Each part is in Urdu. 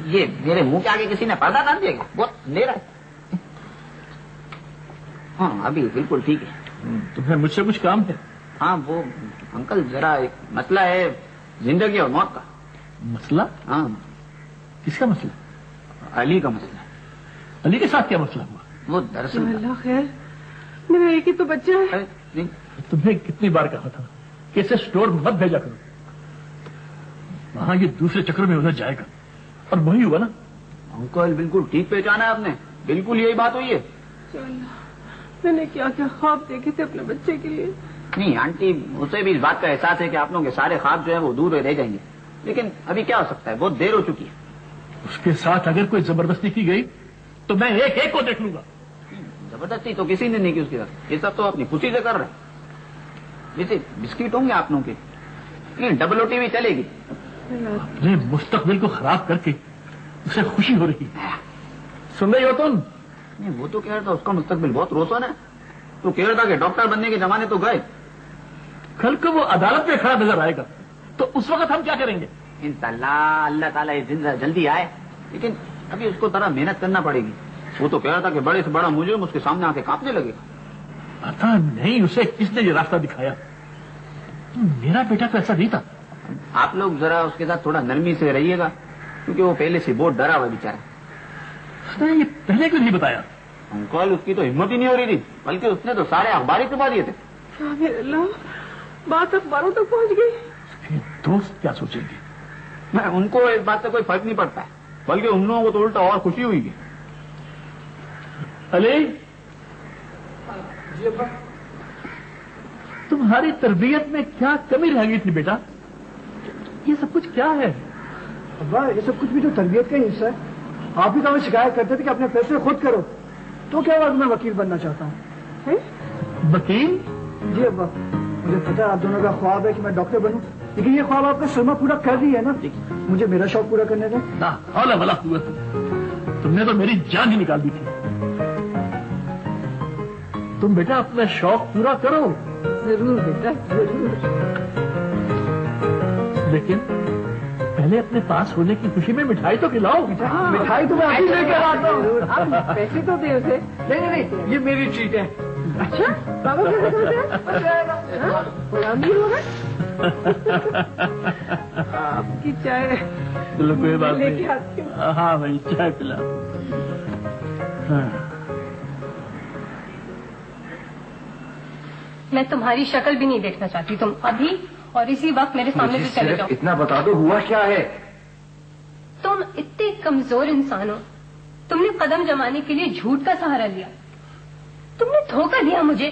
یہ میرے منہ کے آگے کسی نے پردہ ڈال دیا گیا؟ بہت اندھیرا ہے. ہاں ابھی بالکل ٹھیک ہے. تمہیں مجھ سے کچھ کام ہے؟ ہاں وہ انکل ذرا ایک مسئلہ ہے زندگی اور موت کا. مسئلہ؟ ہاں. کس کا مسئلہ؟ علی کا مسئلہ. علی کے ساتھ کیا مسئلہ ہوا؟ وہ دراصل اللہ خیر، میرا ایک ہی تو بچہ ہے. تمہیں کتنی بار کہا تھا کہ اسے اسٹور مت بھیجا کرو، وہاں یہ دوسرے چکر میں ادھر جائے گا، اور وہی ہوا نا. انکل بالکل ٹھیک پہچانا ہے آپ نے، بالکل یہی بات ہوئی ہے. میں نے کیا کیا خواب دیکھے تھے اپنے بچے کے لیے. نہیں آنٹی، اسے بھی اس بات کا احساس ہے کہ آپ لوگوں کے سارے خواب جو ہے وہ دور رہ جائیں گے، لیکن ابھی کیا ہو سکتا ہے، بہت دیر ہو چکی ہے. اس کے ساتھ اگر کوئی زبردستی کی گئی تو میں ایک ایک کو دیکھ لوں گا. زبردستی تو کسی نے نہیں کی اس کے ساتھ، یہ سب تو اپنی خوشی سے کر رہے ہیں. جیسے بسکٹ ہوں گے آپ لوگوں کے، ڈبل او ٹی وی چلے گی. اپنے مستقبل کو خراب کر کے اسے خوشی ہو رہی ہے. سن رہی ہو تم؟ نہیں وہ تو کہہ رہا تھا اس کا مستقبل بہت روشن ہے. تو کہہ رہا تھا کہ ڈاکٹر بننے کے زمانے تو گئے. کل کو وہ عدالت میں کھڑا نظر آئے گا تو اس وقت ہم کیا کریں گے؟ انشاءاللہ اللہ تعالیٰ جلدی آئے، لیکن ابھی اس کو ذرا محنت کرنا پڑے گی. وہ تو کہہ رہا تھا کہ بڑے سے بڑا مجرم اس کے سامنے آ کے کانپنے لگے گا. پتا نہیں اسے کس نے یہ راستہ دکھایا. میرا بیٹا تو ایسا نہیں تھا. آپ لوگ ذرا اس کے ساتھ تھوڑا نرمی سے رہیے گا، کیونکہ وہ پہلے سے بہت ڈرا ہوا بیچارہ. اس نے یہ پہلے کیوں نہیں بتایا؟ انکل اس کی تو ہمت ہی نہیں ہو رہی تھی، بلکہ اس نے تو سارے اخبار ہی چھپا دیے تھے. اللہ، بات اخباروں تک پہنچ گئی. دوست کیا سوچیں گے؟ میں ان کو اس بات سے کوئی فرق نہیں پڑتا ہے، بلکہ ان لوگوں کو تو الٹا اور خوشی ہوئی گی. علی، تمہاری تربیت میں کیا کمی رہ گئی تھی بیٹا؟ یہ سب کچھ کیا ہے؟ ابا یہ سب کچھ بھی تو تربیت کا ہی حصہ ہے. آپ ہی تو ہمیں شکایت کرتے تھے کہ اپنے فیصلے خود کرو، تو کیا بات میں وکیل بننا چاہتا ہوں. وکیل؟ جی ابا، مجھے پتا ہے آپ دونوں کا خواب ہے کہ میں ڈاکٹر بنوں، لیکن یہ خواب آپ نے سرما پورا کر دی ہے نا. مجھے میرا شوق پورا کرنے دیں. تم نے تو میری جان ہی نکال دی تھی. تم بیٹا اپنا شوق پورا کرو. ضرور بیٹا ضرور. لیکن پہلے اپنے پاس ہونے کی خوشی میں مٹھائی تو کھلاؤ. مٹھائی تو میں ابھی لے کر آتا ہوں. پیسے تو دے اسے. نہیں، یہ میری ٹریٹ ہے. اچھا بابا امیر ہوگا. آپ کی چائے. چلو کوئی بات نہیں. ہاں بھائی چائے پلا. میں تمہاری شکل بھی نہیں دیکھنا چاہتی. تم ابھی اور اسی وقت میرے سامنے سے چلے جاؤ. اتنا بتا دو ہوا کیا ہے. تم اتنے کمزور انسان ہو. تم نے قدم جمانے کے لیے جھوٹ کا سہارا لیا. تم نے دھوکہ دیا مجھے.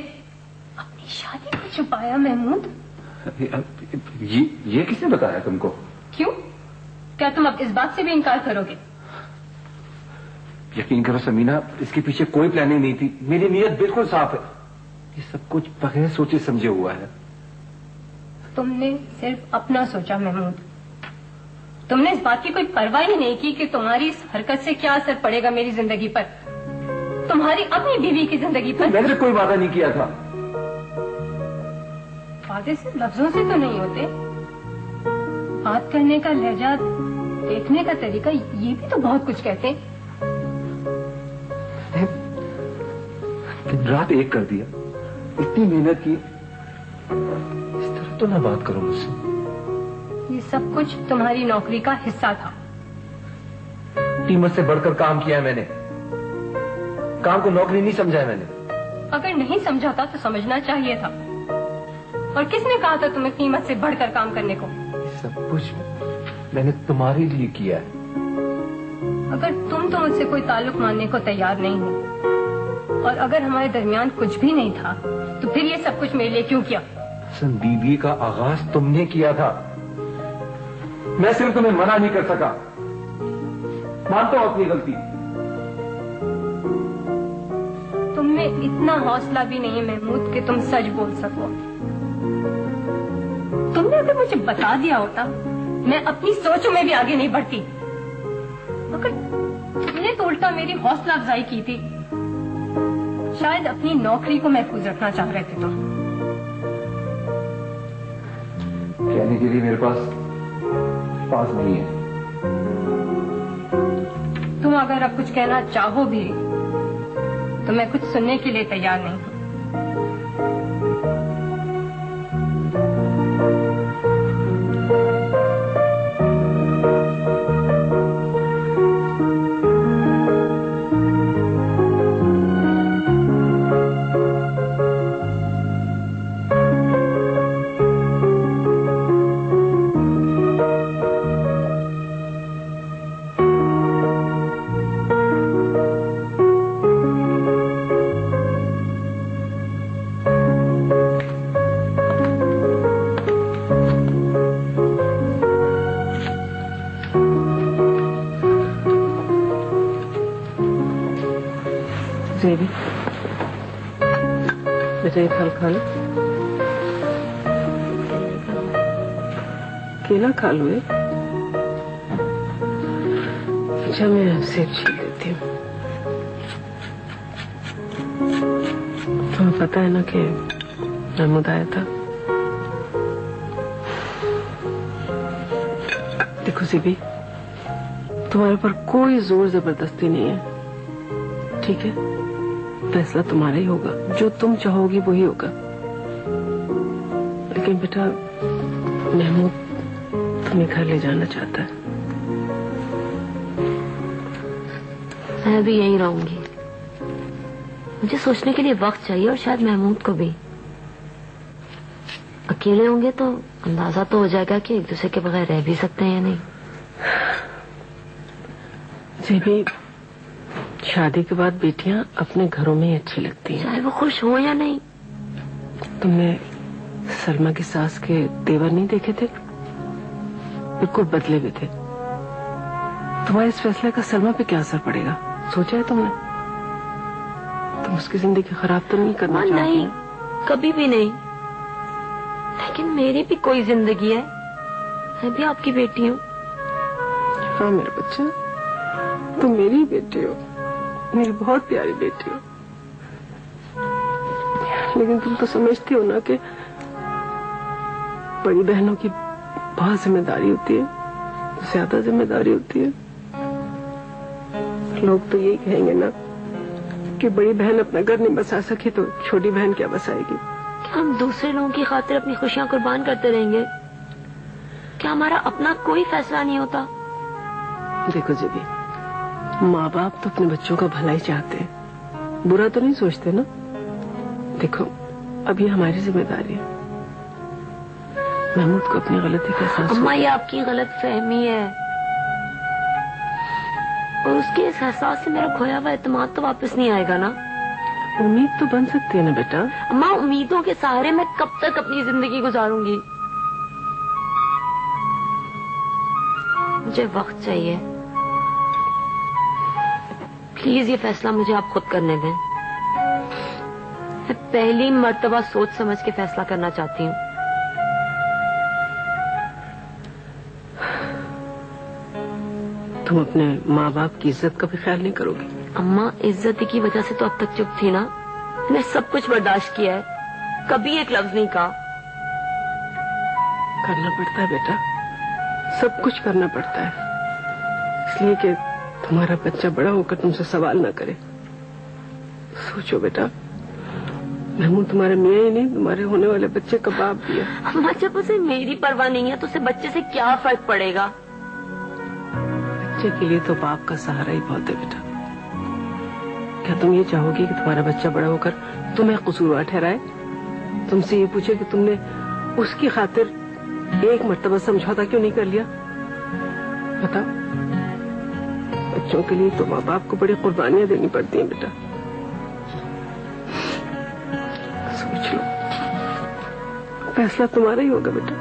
اپنی شادی کو چھپایا. محمود یہ کس نے بتایا تم کو؟ کیوں؟ کیا تم اب اس بات سے بھی انکار کرو گے؟ یقین کرو سمینا، اس کے پیچھے کوئی پلاننگ نہیں تھی. میری نیت بالکل صاف ہے. یہ سب کچھ بغیر سوچے سمجھے ہوا ہے. تم نے صرف اپنا سوچا محمود. تم نے اس بات کی کوئی پرواہ ہی نہیں کی کہ تمہاری اس حرکت سے کیا اثر پڑے گا میری زندگی پر، تمہاری اپنی بیوی کی زندگی پر. میں نے کوئی وعدہ نہیں کیا تھا. وعدے سے لفظوں سے تو نہیں ہوتے. بات کرنے کا لہجہ، دیکھنے کا طریقہ، یہ بھی تو بہت کچھ کہتے ہیں. دن رات ایک کر دیا، اتنی محنت کی. اس طرح تو نہ بات کرو مجھ سے. یہ سب کچھ تمہاری نوکری کا حصہ تھا. قیمت سے بڑھ کر کام کیا ہے میں نے. کام کو نوکری نہیں سمجھا ہے میں نے. اگر نہیں سمجھا تھا تو سمجھنا چاہیے تھا. اور کس نے کہا تھا تمہیں قیمت سے بڑھ کر کام کرنے کو؟ سب کچھ میں نے تمہارے لیے کیا ہے. اگر تم تو مجھ سے کوئی تعلق ماننے کو تیار نہیں ہو، اور اگر ہمارے درمیان کچھ بھی نہیں تھا، تو پھر یہ سب کچھ میرے لیے کیوں کیا؟ حسن بیوی کا آغاز تم نے کیا تھا. میں صرف تمہیں منع نہیں کر سکا. مانتا ہوں اپنی غلطی. تم میں اتنا حوصلہ بھی نہیں محمود کہ تم سچ بول سکو. تم نے اگر مجھے بتا دیا ہوتا، میں اپنی سوچوں میں بھی آگے نہیں بڑھتی. مگر تم نے تو الٹا میری حوصلہ افزائی کی تھی. شاید اپنی نوکری کو محفوظ رکھنا چاہ رہے تھے تم. کہنے کے لیے میرے پاس پاس نہیں ہے. تم اگر اب کچھ کہنا چاہو بھی تو میں کچھ سننے کے لیے تیار نہیں ہوں. زیبی بیٹا یہ پھل کھا لو. کیلا کھا لو. اچھا میں سیب چھیل دیتی ہوں. تمہیں پتا ہے نا کہ محمود آیا تھا. دیکھو زیبی تمہارے پر کوئی زور زبردستی نہیں ہے. ٹھیک ہے فیصلہ تمہارا ہی ہوگا. جو تم چاہو گی وہی ہوگا. لیکن بیٹا محمود تمہیں گھر لے جانا چاہتا ہے. میں بھی یہیں رہوں گی. مجھے سوچنے کے لیے وقت چاہیے اور شاید محمود کو بھی. اکیلے ہوں گے تو اندازہ تو ہو جائے گا کہ ایک دوسرے کے بغیر رہ بھی سکتے ہیں یا نہیں. جی بھی شادی کے بعد بیٹیاں اپنے گھروں میں ہی اچھی لگتی ہیں چاہے وہ خوش ہوں یا نہیں. تم نے سلمہ کی ساس کے تیور نہیں دیکھے تھے؟ بالکل بدلے ہوئے تھے. تمہارے اس فیصلے کا سلمہ پہ کیا اثر پڑے گا سوچا ہے تم نے؟ تم اس کی زندگی خراب تو نہیں کرنا چاہتی؟ نہیں کبھی بھی نہیں. لیکن میری بھی کوئی زندگی ہے. میں بھی آپ کی بیٹی ہوں. ہاں میرا بچہ تم میری بیٹی ہو. میری بہت پیاری بیٹی ہو. لیکن تم تو سمجھتی ہو نا کہ بڑی بہنوں کی بہت ذمہ داری ہوتی ہے. زیادہ ذمہ داری ہوتی ہے. لوگ تو یہی کہیں گے نا کہ بڑی بہن اپنا گھر نہیں بسا سکی تو چھوٹی بہن کیا بسائے گی. کیا ہم دوسرے لوگوں کی خاطر اپنی خوشیاں قربان کرتے رہیں گے؟ کیا ہمارا اپنا کوئی فیصلہ نہیں ہوتا؟ دیکھو جبھی ماں باپ تو اپنے بچوں کا بھلا ہی چاہتے ہیں. برا تو نہیں سوچتے نا. دیکھو اب یہ ہماری ذمہ داری ہے. محمود کو اپنی غلطی کا احساس اماں یہ آپ کی غلط فہمی ہے. اور اس کے اس احساس سے میرا کھویا ہوا اعتماد تو واپس نہیں آئے گا نا. امید تو بن سکتی ہے نا بیٹا. اماں امیدوں کے سہارے میں کب تک اپنی زندگی گزاروں گی؟ مجھے وقت چاہیے. پلیز یہ فیصلہ مجھے آپ خود کرنے دیں. میں پہلی مرتبہ سوچ سمجھ کے فیصلہ کرنا چاہتی ہوں. تم اپنے ماں باپ کی عزت کا بھی خیال نہیں کرو گی؟ اماں عزت کی وجہ سے تو اب تک چپ تھی نا. میں نے سب کچھ برداشت کیا ہے. کبھی ایک لفظ نہیں کہا. کرنا پڑتا ہے بیٹا. سب کچھ کرنا پڑتا ہے. اس لیے کہ تمہارا بچہ بڑا ہو کر تم سے سوال نہ کرے. سوچو بیٹا محمود تمہارے میاں ہی نہیں تمہارے ہونے والے بچے کا باپ بھی ہے. اماں جب اسے میری پرواہ نہیں ہے تو اسے بچے سے کیا فرق پڑے گا؟ بچے کے لیے تو باپ کا سہارا ہی بہت ہے بیٹا. کیا تم یہ چاہو گی کہ تمہارا بچہ بڑا ہو کر تمہیں قصوروار ٹھہرائے؟ تم سے یہ پوچھے کہ تم نے اس کی خاطر ایک مرتبہ سمجھوتا کیوں نہیں کر لیا؟ بتاؤ. بچوں کے لیے تو ماں باپ کو بڑی قربانیاں دینی پڑتی ہیں بیٹا. سوچ لو فیصلہ تمہارا ہی ہوگا بیٹا.